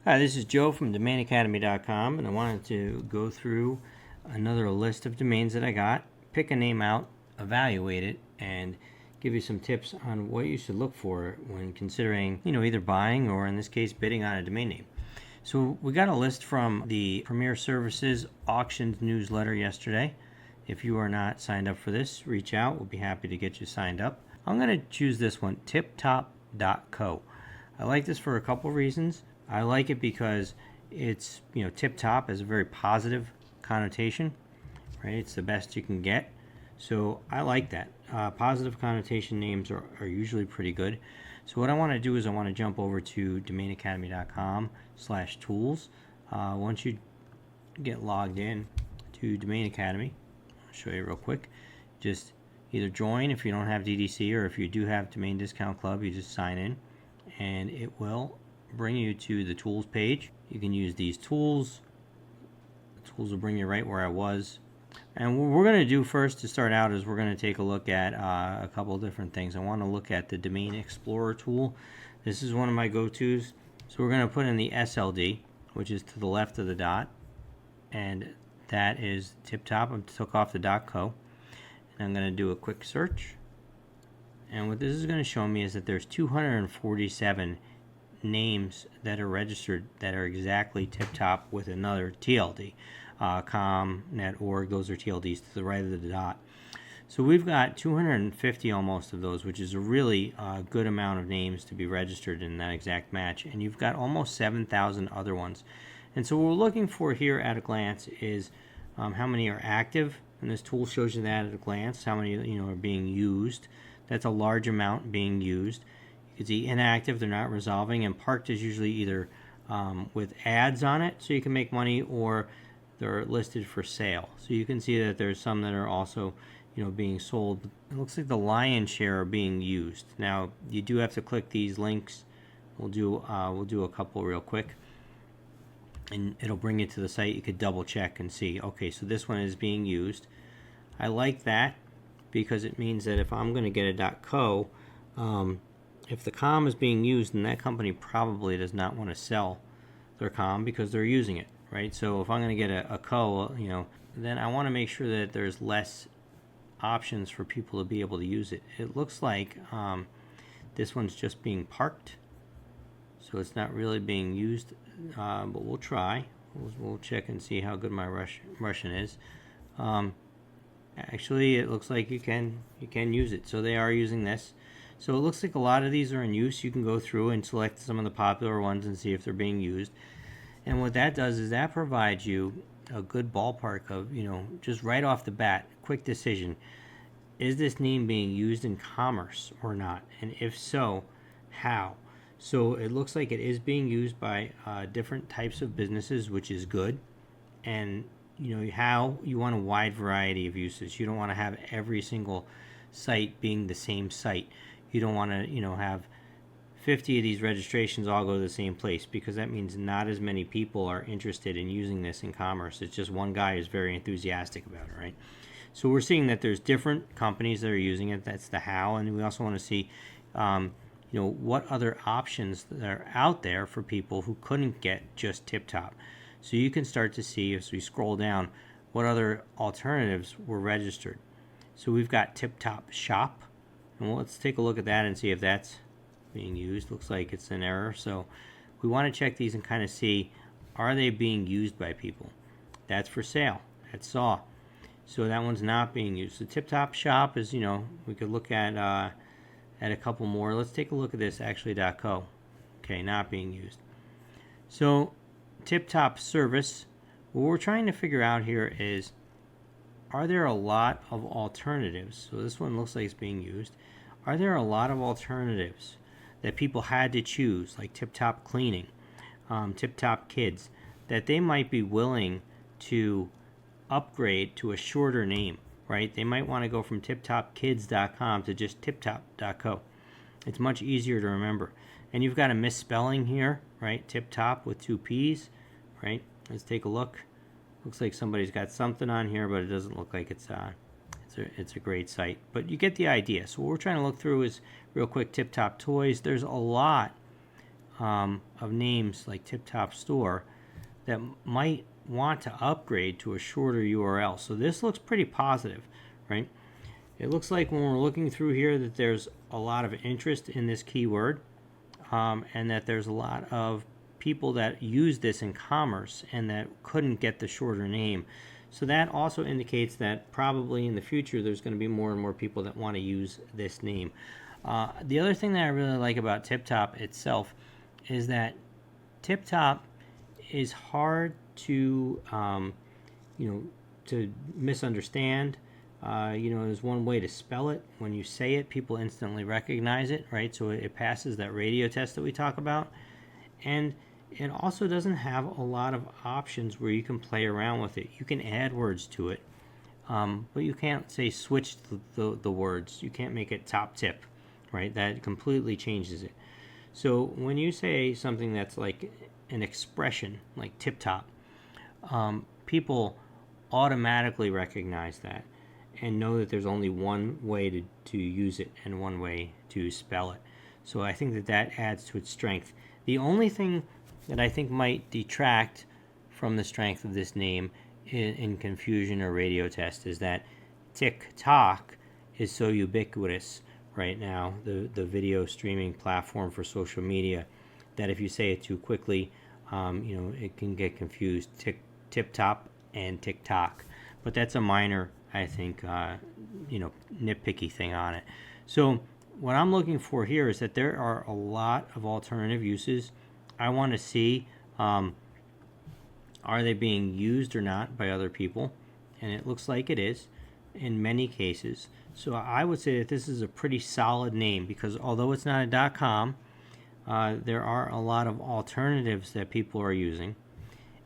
Hi, this is Joe from domainacademy.com, and I wanted to go through another list of domains that I got, pick a name out, evaluate it, and give you some tips on what you should look for when considering, either buying or in this case bidding on a domain name. So we got a list from the Premier Services Auctions newsletter yesterday. If you are not signed up for this, reach out. We'll be happy to get you signed up. I'm going to choose this one, TipTop.co. I like this for a couple reasons. I like it because it's, tip top has a very positive connotation, right? It's the best you can get. So I like that. Positive connotation names are usually pretty good. So what I want to do is I want to jump over to domainacademy.com/tools. Once you get logged in to Domain Academy, I'll show you real quick. Just either join if you don't have DDC, or if you do have Domain Discount Club, you just sign in and it will bring you to the tools page. You can use these tools. The tools will bring you right where I was. And what we're going to do first to start out is we're going to take a look at a couple of different things. I want to look at the Domain Explorer tool. This is one of my go-tos. So we're going to put in the SLD, which is to the left of the dot, and that is TipTop. I took off the .co, and I'm going to do a quick search. And what this is going to show me is that there's 247 names that are registered that are exactly TipTop with another TLD. Com, net, org, those are TLDs to the right of the dot. So we've got 250 almost of those, which is a really good amount of names to be registered in that exact match. And you've got almost 7,000 other ones. And so what we're looking for here at a glance is how many are active. And this tool shows you that at a glance, how many are being used. That's a large amount being used. You can see inactive, they're not resolving, and parked is usually either with ads on it so you can make money, or they're listed for sale. So you can see that there's some that are also being sold. It looks like the lion's share are being used. Now you do have to click these links. We'll do a couple real quick, and it'll bring you to the site. You could double check and see, okay, so this one is being used. I like that because it means that if I'm going to get a .co, if the com is being used, then that company probably does not want to sell their com because they're using it, right? So if I'm going to get a co, then I want to make sure that there's less options for people to be able to use it. It looks like this one's just being parked, so it's not really being used, but we'll try. We'll check and see how good my Russian is. Actually, it looks like you can use it, so they are using this. So it looks like a lot of these are in use. You can go through and select some of the popular ones and see if they're being used. And what that does is that provides you a good ballpark of, just right off the bat, quick decision. Is this name being used in commerce or not? And if so, how? So it looks like it is being used by different types of businesses, which is good. And how you want a wide variety of uses. You don't want to have every single site being the same site. You don't want to have 50 of these registrations all go to the same place, because that means not as many people are interested in using this in commerce. It's just one guy is very enthusiastic about it, right? So we're seeing that there's different companies that are using it. That's the how. And we also want to see what other options that are out there for people who couldn't get just TipTop. So you can start to see, as we scroll down, what other alternatives were registered. So we've got TipTop Shop, and let's take a look at that and see if that's being used. Looks like it's an error. So we want to check these and kind of see, are they being used by people? That's for sale. That's saw. So that one's not being used. The TipTop Shop is, we could look at a couple more. Let's take a look at this, actually, .co. Okay, not being used. So TipTop Service, what we're trying to figure out here is, are there a lot of alternatives? So this one looks like it's being used. Are there a lot of alternatives that people had to choose, like TipTop Cleaning, TipTop Kids, that they might be willing to upgrade to a shorter name, right? They might want to go from tiptopkids.com to just tiptop.co. It's much easier to remember. And you've got a misspelling here, right? TipTop with 2 P's, right? Let's take a look. Looks like somebody's got something on here, but it doesn't look like it's a great site. But you get the idea. So what we're trying to look through is, real quick, TipTop Toys. There's a lot of names like TipTop Store that might want to upgrade to a shorter URL. So this looks pretty positive, right? It looks like when we're looking through here that there's a lot of interest in this keyword, and that there's a lot of people that use this in commerce and that couldn't get the shorter name. So that also indicates that probably in the future there's going to be more and more people that want to use this name. The other thing that I really like about TipTop itself is that TipTop is hard to to misunderstand. There's one way to spell it. When you say it, people instantly recognize it, right? So it passes that radio test that we talk about. And it also doesn't have a lot of options where you can play around with it. You can add words to it, but you can't say switch the words. You can't make it top tip, right? That completely changes it. So when you say something that's like an expression, like tip top, people automatically recognize that and know that there's only one way to use it and one way to spell it. So I think that adds to its strength. The only thing that I think might detract from the strength of this name in confusion or radio test is that TikTok is so ubiquitous right now, the video streaming platform for social media, that if you say it too quickly, it can get confused. TipTop and TikTok. But that's a minor, I think, nitpicky thing on it. So what I'm looking for here is that there are a lot of alternative uses. I want to see, are they being used or not by other people? And it looks like it is in many cases. So I would say that this is a pretty solid name, because although it's not a .com, there are a lot of alternatives that people are using.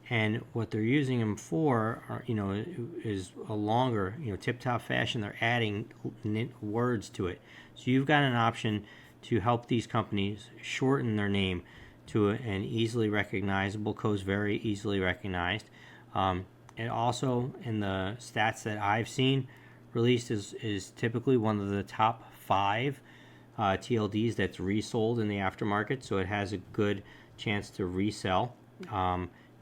And what they're using them for, is a longer, tip-top fashion. They're adding words to it. So you've got an option to help these companies shorten their name to an easily recognizable, Co's very easily recognized. It also, in the stats that I've seen released, is typically one of the top 5 TLDs that's resold in the aftermarket. So it has a good chance to resell.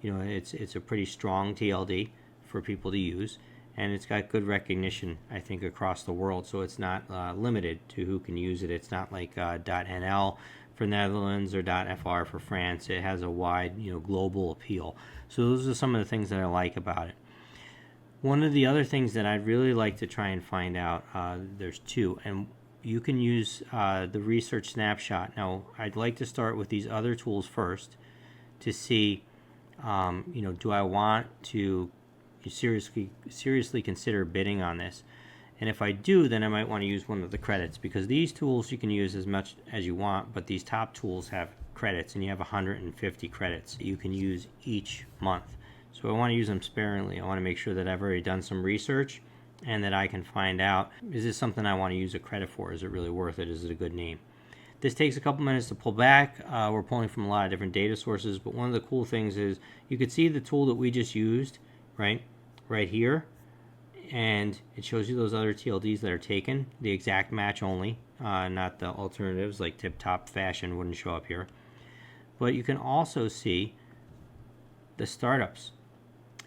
It's a pretty strong TLD for people to use, and it's got good recognition, I think, across the world. So it's not limited to who can use it. It's not like .nl for Netherlands or .fr for France. It has a wide, global appeal. So those are some of the things that I like about it. One of the other things that I'd really like to try and find out, there's 2, and you can use the research snapshot. Now, I'd like to start with these other tools first to see, do I want to seriously consider bidding on this? And if I do, then I might want to use one of the credits, because these tools you can use as much as you want, but these top tools have credits, and you have 150 credits that you can use each month. So I want to use them sparingly. I want to make sure that I've already done some research and that I can find out, is this something I want to use a credit for? Is it really worth it? Is it a good name? This takes a couple minutes to pull back. We're pulling from a lot of different data sources, but one of the cool things is you could see the tool that we just used, right here, and it shows you those other TLDs that are taken, the exact match only, not the alternatives like TipTop Fashion wouldn't show up here. But you can also see the startups.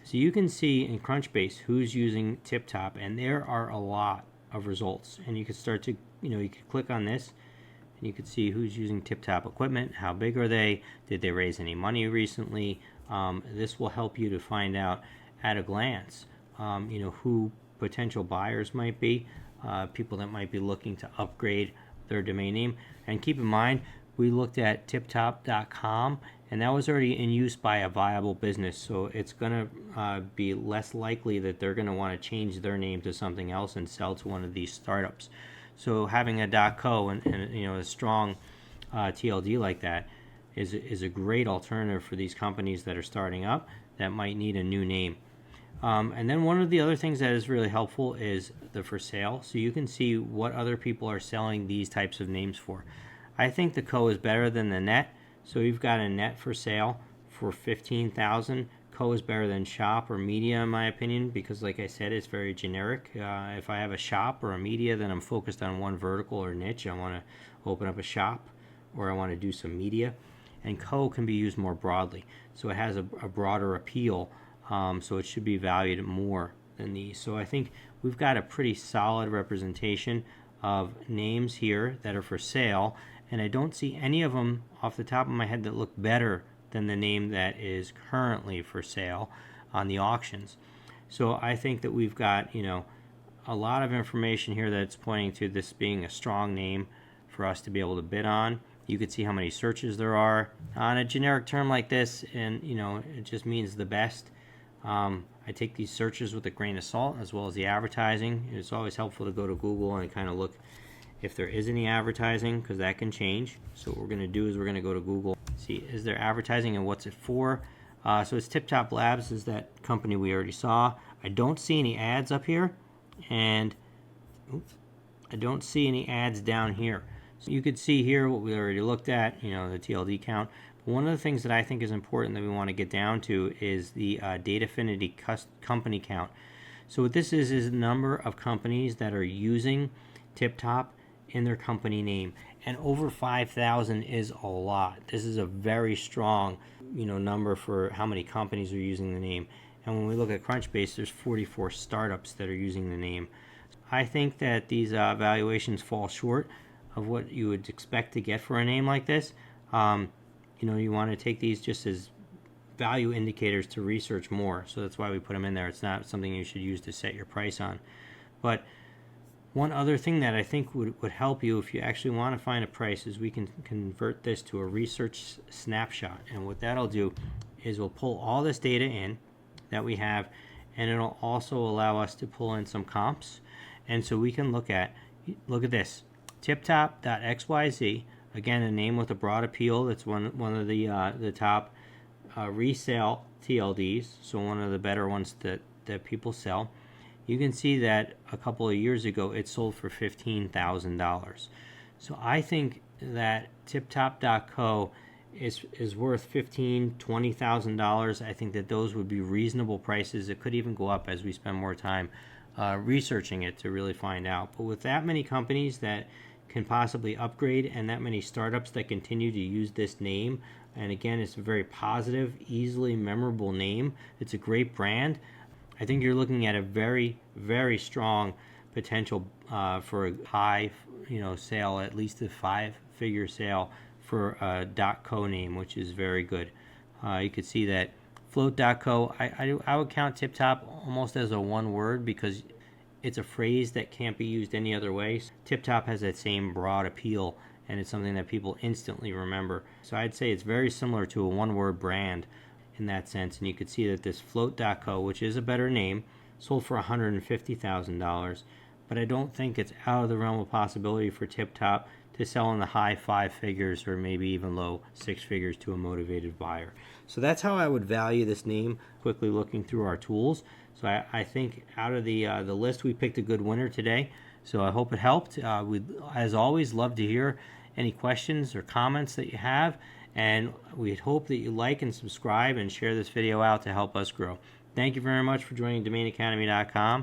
So you can see in Crunchbase who's using TipTop, and there are a lot of results. And you can start to, you can click on this, and you can see who's using TipTop equipment, how big are they, did they raise any money recently. This will help you to find out at a glance, who potential buyers might be, people that might be looking to upgrade their domain name. And keep in mind, we looked at tiptop.com, and that was already in use by a viable business, so it's going to be less likely that they're going to want to change their name to something else and sell to one of these startups. So having a .co and a strong TLD like that is a great alternative for these companies that are starting up that might need a new name. And then one of the other things that is really helpful is the for sale. So you can see what other people are selling these types of names for. I think the co is better than the net. So you've got a net for sale for $15,000. Co is better than shop or media, in my opinion, because like I said, it's very generic. If I have a shop or a media, then I'm focused on one vertical or niche. I want to open up a shop, or I want to do some media. and co can be used more broadly. So it has a broader appeal, so it should be valued more than these. So I think we've got a pretty solid representation of names here that are for sale, and I don't see any of them off the top of my head that look better than the name that is currently for sale on the auctions. So I think that we've got, a lot of information here that's pointing to this being a strong name for us to be able to bid on. You could see how many searches there are on a generic term like this, and it just means the best. I take these searches with a grain of salt, as well as the advertising. It's always helpful to go to Google and kind of look if there is any advertising, because that can change. So what we're going to do is we're going to go to Google, see is there advertising and what's it for. So it's TipTop Labs is that company we already saw. I don't see any ads up here, and I don't see any ads down here. So you could see here what we already looked at, the TLD count. But one of the things that I think is important that we want to get down to is the Datafinity company count. So what this is the number of companies that are using TipTop in their company name, and over 5,000 is a lot. This is a very strong number for how many companies are using the name. And when we look at Crunchbase, there's 44 startups that are using the name. I think that these valuations fall short of what you would expect to get for a name like this. You want to take these just as value indicators to research more. So that's why we put them in there. It's not something you should use to set your price on. But one other thing that I think would help you if you actually want to find a price is we can convert this to a research snapshot. And what that'll do is we'll pull all this data in that we have, and it'll also allow us to pull in some comps. And so we can look at this, tiptop.xyz, again a name with a broad appeal. That's one of the top resale TLDs, so one of the better ones that people sell. You can see that a couple of years ago it sold for $15,000. So I think that tiptop.co is worth $15,000, $20,000. I think that those would be reasonable prices. It could even go up as we spend more time researching it to really find out. But with that many companies that can possibly upgrade, and that many startups that continue to use this name, and again, it's a very positive, easily memorable name. It's a great brand. I think you're looking at a very, very strong potential for a high, sale, at least a 5-figure sale for a .co name, which is very good. You could see that float.co. I would count TipTop almost as a one word because it's a phrase that can't be used any other way. TipTop has that same broad appeal, and it's something that people instantly remember. So I'd say it's very similar to a one-word brand in that sense. And you could see that this float.co, which is a better name, sold for $150,000. But I don't think it's out of the realm of possibility for TipTop to sell in the high 5 figures or maybe even low 6 figures to a motivated buyer. So that's how I would value this name, quickly looking through our tools. So I think out of the list, we picked a good winner today. So I hope it helped. We'd, as always, love to hear any questions or comments that you have. And we hope that you like and subscribe and share this video out to help us grow. Thank you very much for joining DomainAcademy.com.